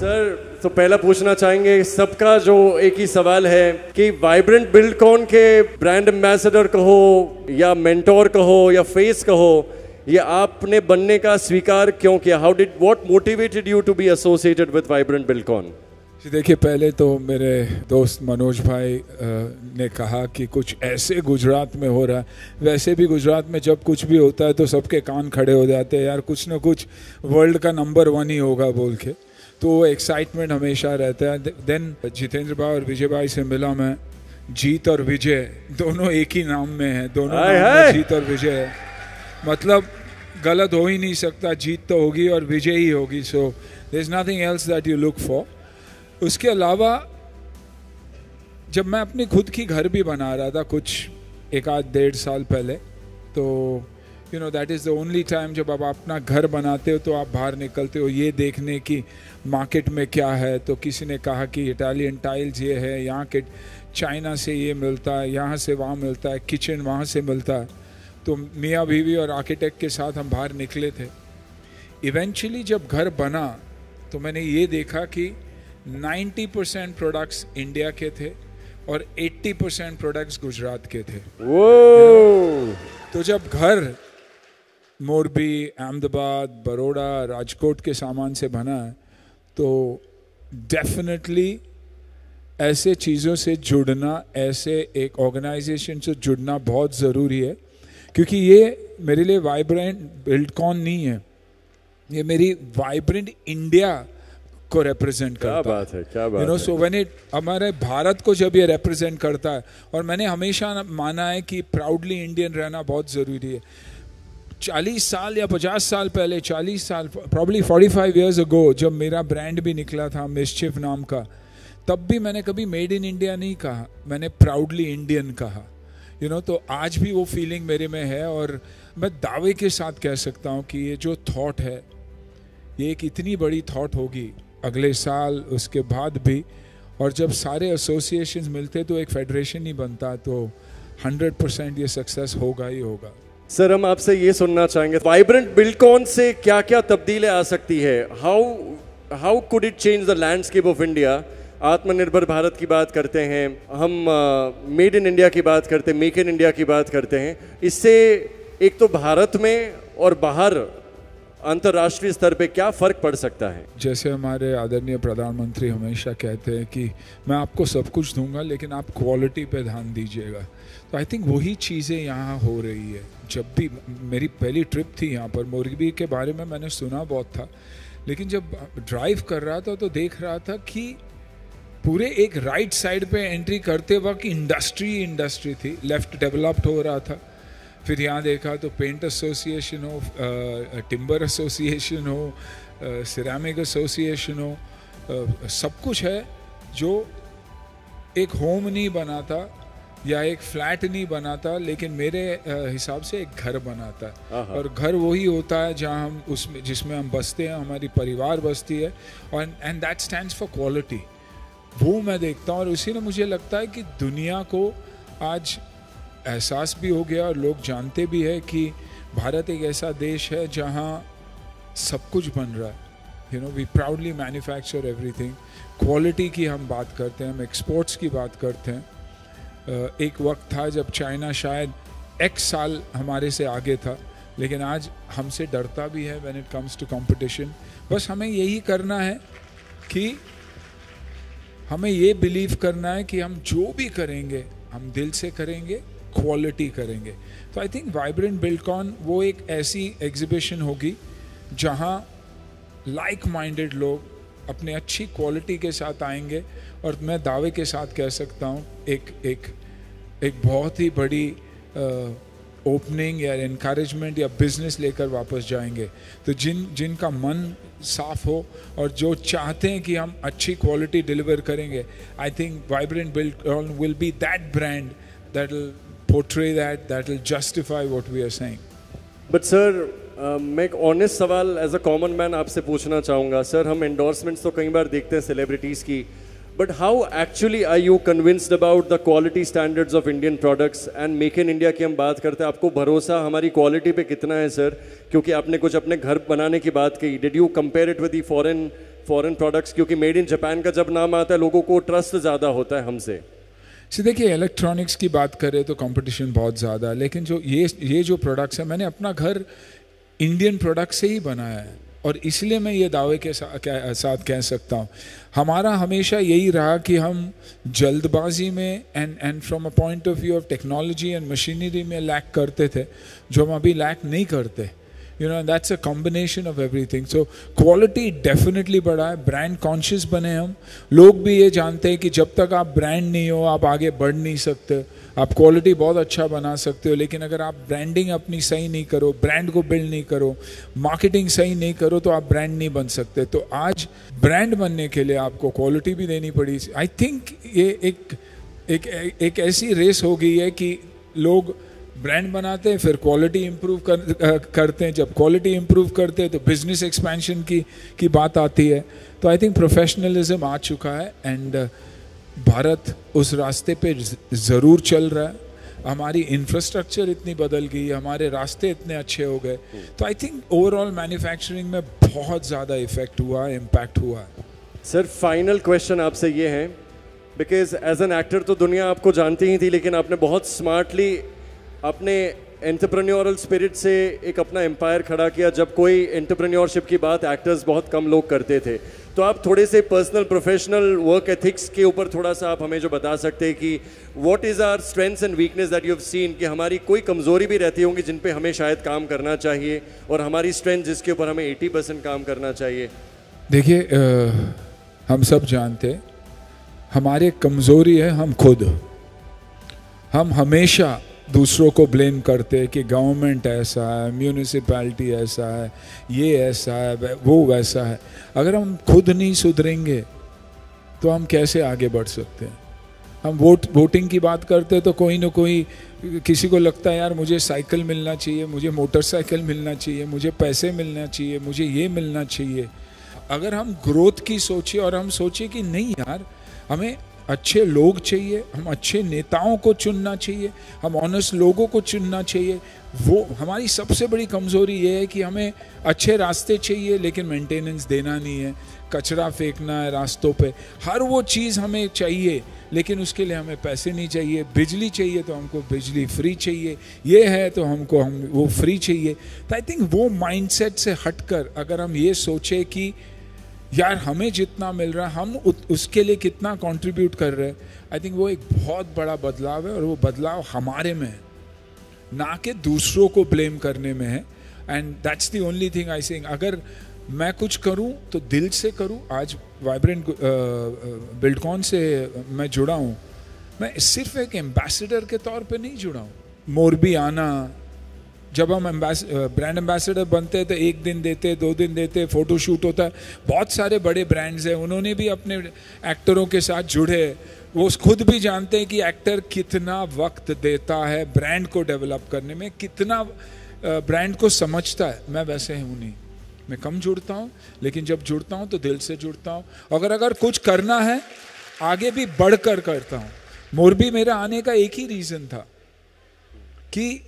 Sir तो पहला पूछना चाहेंगे, सबका जो एक ही सवाल है कि वाइब्रेंट बिल्डकॉन के ब्रांड एम्बेसडर कहो या मेंटोर कहो या फेस कहो, ये आपने बनने का स्वीकार क्यों किया? What motivated you to be associated with Vibrant Buildcon? देखिए, पहले तो मेरे दोस्त मनोज भाई ने कहा कि कुछ ऐसे गुजरात में हो रहा है। वैसे भी गुजरात में जब कुछ भी होता है तो सबके कान खड़े हो जाते हैं, यार कुछ ना कुछ वर्ल्ड का नंबर 1 ही होगा बोल के, तो वो एक्साइटमेंट हमेशा रहता है। देन जितेंद्र भाई और विजय भाई से मिला मैं। जीत और विजय दोनों एक ही नाम में है, दोनों नाम में जीत और विजय है, मतलब गलत हो ही नहीं सकता। जीत तो होगी और विजय ही होगी, so there is nothing else that you look for. उसके अलावा जब मैं अपनी खुद की घर भी बना रहा था कुछ 1-1.5 साल पहले, तो you know that is the only time जब आप अपना घर बनाते हो तो आप बाहर निकलते हो ये देखने की मार्केट में क्या है। तो किसी ने कहा कि इटालियन टाइल्स ये है, यहाँ के चाइना से ये मिलता है, यहाँ से वहाँ मिलता है, किचन वहाँ से मिलता है। तो मियाँ बीवी और आर्किटेक्ट के साथ हम बाहर निकले थे। इवेंचुअली जब घर बना तो मैंने ये देखा कि 90% प्रोडक्ट्स इंडिया के थे और 80% प्रोडक्ट्स गुजरात के थे। तो जब घर मोरबी, अहमदाबाद, बड़ौदा, राजकोट के सामान से बना है तो डेफिनेटली ऐसे चीज़ों से जुड़ना, ऐसे एक ऑर्गेनाइजेशन से जुड़ना बहुत ज़रूरी है, क्योंकि ये मेरे लिए वाइब्रेंट बिल्डकॉन नहीं है, ये मेरी वाइब्रेंट इंडिया को रिप्रेजेंट करता है। क्या बात है। सो व्हेन इट हमारे भारत को जब ये रिप्रेजेंट करता है, और मैंने हमेशा माना है कि प्राउडली इंडियन रहना बहुत ज़रूरी है। 40 साल या 50 साल पहले, 40 साल, प्रॉब्ली 45 ईयर्स अगो, जब मेरा ब्रांड भी निकला था मिसचिफ नाम का, तब भी मैंने कभी मेड इन इंडिया नहीं कहा, मैंने प्राउडली इंडियन कहा। तो आज भी वो फीलिंग मेरे में है, और मैं दावे के साथ कह सकता हूँ कि ये जो थॉट है, ये एक इतनी बड़ी थॉट होगी अगले साल, उसके बाद भी, और जब सारे एसोसिएशंस मिलते तो एक फेडरेशन ही बनता, तो 100% ये सक्सेस होगा ही होगा। सर हम आपसे ये सुनना चाहेंगे, वाइब्रेंट बिल्डकॉन से क्या क्या तब्दीली आ सकती है? How could it change the landscape of India? आत्मनिर्भर भारत की बात करते हैं हम, मेड इन इंडिया की बात करते हैं, मेक इन इंडिया की बात करते हैं। इससे एक तो भारत में और बाहर अंतर्राष्ट्रीय स्तर पे क्या फर्क पड़ सकता है? जैसे हमारे आदरणीय प्रधानमंत्री हमेशा कहते हैं कि मैं आपको सब कुछ दूंगा लेकिन आप क्वालिटी पे ध्यान दीजिएगा, तो आई थिंक वही चीज़ें यहाँ हो रही है। जब भी मेरी पहली ट्रिप थी यहाँ पर, मोरबी के बारे में मैंने सुना बहुत था, लेकिन जब ड्राइव कर रहा था तो देख रहा था कि पूरे एक राइट साइड पे एंट्री करते वक्त इंडस्ट्री थी, लेफ्ट डेवलप्ड हो रहा था। फिर यहाँ देखा तो पेंट एसोसिएशन हो, टिम्बर एसोसिएशन हो, सिरेमिक एसोसिएशन हो, सब कुछ है जो एक होम नहीं बनाता या एक फ्लैट नहीं बनाता, लेकिन मेरे हिसाब से एक घर बनाता है। और घर वही होता है जहाँ हम उसमें जिसमें हम बसते हैं, हमारी परिवार बसती है, और and that stands for quality. वो मैं देखता हूँ, और उसी ने मुझे लगता है कि दुनिया को आज एहसास भी हो गया और लोग जानते भी है कि भारत एक ऐसा देश है जहाँ सब कुछ बन रहा है। We proudly manufacture everything. Quality की हम बात करते हैं, हम एक्सपोर्ट्स की बात करते हैं। एक वक्त था जब चाइना शायद X साल हमारे से आगे था, लेकिन आज हमसे डरता भी है when it comes to competition. बस हमें यही करना है कि हमें ये बिलीव करना है कि हम जो भी करेंगे हम दिल से करेंगे, क्वालिटी करेंगे। तो आई थिंक वाइब्रेंट बिल्डकॉन वो एक ऐसी एग्जीबिशन होगी जहाँ लाइक माइंडेड लोग अपने अच्छी क्वालिटी के साथ आएंगे, और मैं दावे के साथ कह सकता हूँ एक बहुत ही बड़ी ओपनिंग या एनकरेजमेंट या बिजनेस लेकर वापस जाएंगे। तो जिनका मन साफ हो और जो चाहते हैं कि हम अच्छी क्वालिटी डिलीवर करेंगे, I think Vibrant Buildcon will be that brand that will portray that will justify what we are saying. But sir मैं एक ऑनेस्ट सवाल एज अ कॉमन मैन आपसे पूछना चाहूँगा। सर हम एंडोर्समेंट्स तो कई बार देखते हैं सेलिब्रिटीज़ की, but how actually are you convinced about the quality standards of Indian products and make in India की हम बात करते हैं, आपको भरोसा हमारी क्वालिटी पे कितना है सर? क्योंकि आपने कुछ अपने घर बनाने की बात कही, did you compare it with the foreign foreign products, क्योंकि मेड इन जापान का जब नाम आता है लोगों को ट्रस्ट ज़्यादा होता है हमसे। देखिए, इलेक्ट्रॉनिक्स की बात करें तो कंपटीशन बहुत ज़्यादा है, लेकिन जो ये जो प्रोडक्ट्स है, मैंने अपना घर इंडियन प्रोडक्ट से ही बनाया है, और इसलिए मैं ये दावे के साथ कह सकता हूँ, हमारा हमेशा यही रहा कि हम जल्दबाजी में and from a point of view of technology and machinery में लैक करते थे, जो हम अभी लैक नहीं करते। That's a combination of everything. So quality definitely बढ़ा है, ब्रांड कॉन्शियस बने हम। लोग भी ये जानते हैं कि जब तक आप ब्रांड नहीं हो आप आगे बढ़ नहीं सकते। आप क्वालिटी बहुत अच्छा बना सकते हो, लेकिन अगर आप ब्रांडिंग अपनी सही नहीं करो, ब्रांड को बिल्ड नहीं करो, मार्केटिंग सही नहीं करो, तो आप ब्रांड नहीं बन सकते। तो आज ब्रांड बनने के लिए आपको क्वालिटी भी देनी पड़ी। आई थिंक ये एक ऐसी रेस हो गई है कि लोग ब्रांड बनाते हैं, फिर क्वालिटी इंप्रूव करते हैं। जब क्वालिटी इंप्रूव करते हैं तो बिजनेस एक्सपेंशन की बात आती है। तो आई थिंक प्रोफेशनलिज्म आ चुका है, एंड भारत उस रास्ते पे ज़रूर चल रहा है। हमारी इंफ्रास्ट्रक्चर इतनी बदल गई, हमारे रास्ते इतने अच्छे हो गए, तो आई थिंक ओवरऑल मैन्युफैक्चरिंग में बहुत ज़्यादा इफेक्ट हुआ है, इम्पैक्ट हुआ है। सर, फाइनल क्वेश्चन आपसे ये है, बिकॉज एज एन एक्टर तो दुनिया आपको जानती ही थी, लेकिन आपने बहुत स्मार्टली अपने एंटरप्रेन्योरल स्पिरिट से एक अपना एम्पायर खड़ा किया। जब कोई एंटरप्रेन्योरशिप की बात एक्टर्स बहुत कम लोग करते थे, तो आप थोड़े से पर्सनल प्रोफेशनल वर्क एथिक्स के ऊपर थोड़ा सा आप हमें जो बता सकते हैं कि what is our strengths and weakness that you have seen, कि हमारी कोई कमज़ोरी भी रहती होंगी जिन पे हमें शायद काम करना चाहिए, और हमारी स्ट्रेंथ जिसके ऊपर हमें 80% काम करना चाहिए। देखिए, हम सब जानते हैं हमारी कमज़ोरी है हम खुद। हम हमेशा दूसरों को ब्लेम करते हैं कि गवर्नमेंट ऐसा है, म्यूनिसिपैलिटी ऐसा है, ये ऐसा है, वो वैसा है। अगर हम खुद नहीं सुधरेंगे तो हम कैसे आगे बढ़ सकते हैं? हम वोटिंग की बात करते हैं तो कोई ना कोई, किसी को लगता है यार मुझे साइकिल मिलना चाहिए, मुझे मोटरसाइकिल मिलना चाहिए, मुझे पैसे मिलना चाहिए, मुझे ये मिलना चाहिए। अगर हम ग्रोथ की सोचे और हम सोचे कि नहीं यार, हमें अच्छे लोग चाहिए, हम अच्छे नेताओं को चुनना चाहिए, हम ऑनेस्ट लोगों को चुनना चाहिए। वो हमारी सबसे बड़ी कमज़ोरी ये है कि हमें अच्छे रास्ते चाहिए लेकिन मेंटेनेंस देना नहीं है, कचरा फेंकना है रास्तों पे, हर वो चीज़ हमें चाहिए लेकिन उसके लिए हमें पैसे नहीं चाहिए। बिजली चाहिए तो हमको बिजली फ्री चाहिए, ये है तो हमको वो फ्री चाहिए। तो आई थिंक वो माइंडसेट से हटकर अगर हम ये सोचे कि यार हमें जितना मिल रहा है हम उसके लिए कितना कंट्रीब्यूट कर रहे हैं, आई थिंक वो एक बहुत बड़ा बदलाव है, और वो बदलाव हमारे में है, ना कि दूसरों को ब्लेम करने में है। And that's the only thing I saying, अगर मैं कुछ करूं तो दिल से करूं। आज वाइब्रेंट बिल्डकॉन से मैं जुड़ा हूं, मैं सिर्फ एक एम्बेसडर के तौर पे नहीं जुड़ा हूं। मोरबी आना, जब हम ब्रांड एम्बेसडर बनते हैं तो 1 दिन देते, 2 दिन देते, फोटो शूट होता है। बहुत सारे बड़े ब्रांड्स हैं, उन्होंने भी अपने एक्टरों के साथ जुड़े, वो खुद भी जानते हैं कि एक्टर कितना वक्त देता है ब्रांड को डेवलप करने में, कितना ब्रांड को समझता है। मैं वैसे हूँ नहीं, मैं कम जुड़ता हूँ, लेकिन जब जुड़ता हूँ तो दिल से जुड़ता हूँ। अगर कुछ करना है आगे भी बढ़कर करता हूँ। मोरबी मेरा आने का एक ही रीज़न था कि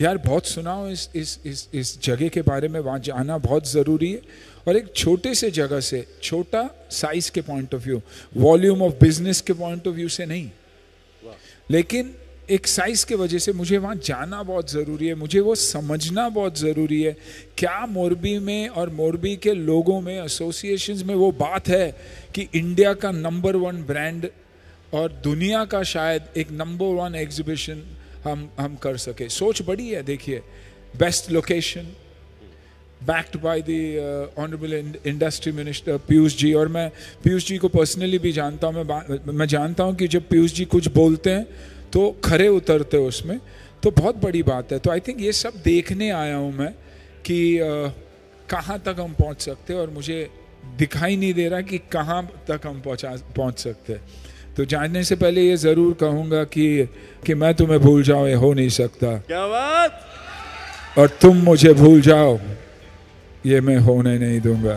यार बहुत सुना हो इस जगह के बारे में, वहाँ जाना बहुत ज़रूरी है। और एक छोटे से जगह से, छोटा साइज के point of view, volume of business के पॉइंट ऑफ व्यू से नहीं, लेकिन एक साइज के वजह से मुझे वहाँ जाना बहुत ज़रूरी है, मुझे वो समझना बहुत ज़रूरी है क्या मोरबी में और मोरबी के लोगों में, एसोसिएशंस में वो बात है कि इंडिया का नंबर 1 ब्रांड और दुनिया का शायद एक नंबर 1 एग्जीबिशन हम कर सके। सोच बड़ी है। देखिए, best location, backed by the honourable industry minister Piyush ji, और मैं पीयूष जी को पर्सनली भी जानता हूँ। मैं जानता हूँ कि जब पीयूष जी कुछ बोलते हैं तो खरे उतरते हैं उसमें, तो बहुत बड़ी बात है। तो आई थिंक ये सब देखने आया हूँ मैं कि कहाँ तक हम पहुँच सकते हैं, और मुझे दिखाई नहीं दे रहा कि कहाँ तक हम पहुँच सकते हैं। तो जानने से पहले ये ज़रूर कहूँगा कि मैं तुम्हें भूल जाऊँ ये हो नहीं सकता। क्या बात! और तुम मुझे भूल जाओ ये मैं होने नहीं दूंगा।